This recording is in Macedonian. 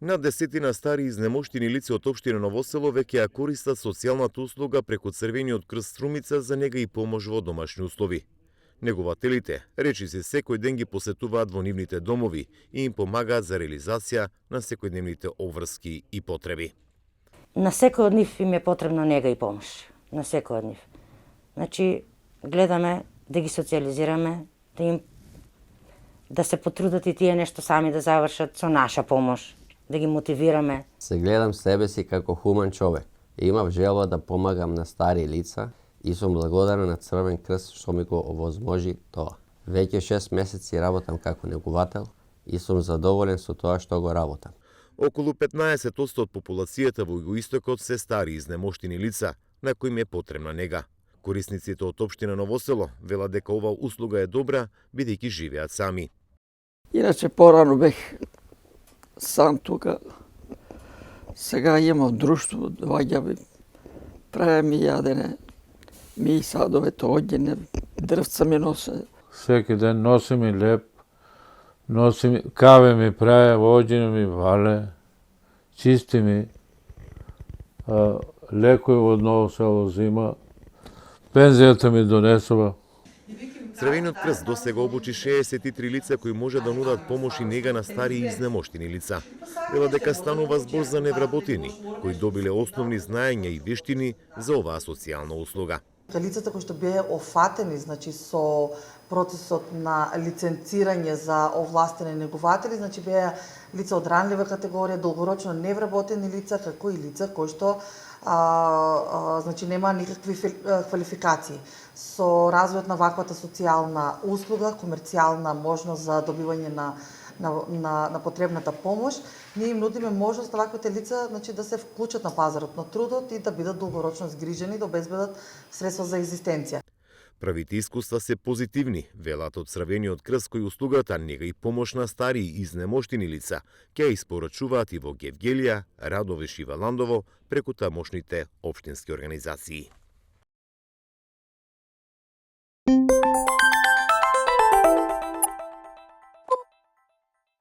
Над 10 стари изнемоштени лица од општина Ново Село веќе ја користат социјалната услуга преку Црвениот крст Струмица за нега и помош во домашни услови. Негователите речиси секој ден ги посетуваат во нивните домови и им помагаат за реализација на секојдневните обврски и потреби. На секој од нив им е потребна нега и помош. На секој од нив. Значи, гледаме да ги социализираме, да се потрудат и тие нешто сами да завршат со наша помош, да ги мотивираме. Се гледам себе си како хуман човек. Имав желба да помагам на стари лица и сум благодарен на Црвен крст што ми го овозможи тоа. Веќе 6 месеци работам како неговател и сум задоволен со тоа што го работам. Околу 15% од популацијата во Југоистокот се стари изнемоштени лица, на кои им е потребна нега. Корисниците од општина Ново Село велат дека оваа услуга е добра, бидејќи живеат сами. Иначе порано бех сам тука. Сега имам друштво, доаѓаме, правиме јадене, ми садовете оѓене, дрвца ми носе. Секој ден носи ми леп, каве ми прави, оѓене ми вале, чисти ми, лекој од Ново Село зима, пензијата ми донесува. Црвениот крст досега обучи 63 лица кои може да нудат помош и нега на стари и изнемоштени лица. Вела дека станува збор за невработени, кои добиле основни знаења и вештини за оваа социјална услуга. Лицата кои што беа офатени, значи со процесот на лиценцирање за овластени негователи, значи беа лица од ранлива категорија, долгорочно невработени лица, како и лица кои што значи нема никакви квалификации. Со развојот на ваквата социјална услуга, комерцијална можност за добивање на потребната помош, ние им нудиме можност на ваквите лица, значи, да се вклучат на пазарот на трудот и да бидат долгорочно згрижени, да обезбедат средства за екзистенција. Правите искуства се позитивни, велат од Црвениот крст, кои услугата нега и помош на стари и изнемоштени лица ќе ја испорачуваат и во Гевгелија, Радовиш и Валандово преку тамошните општински организации.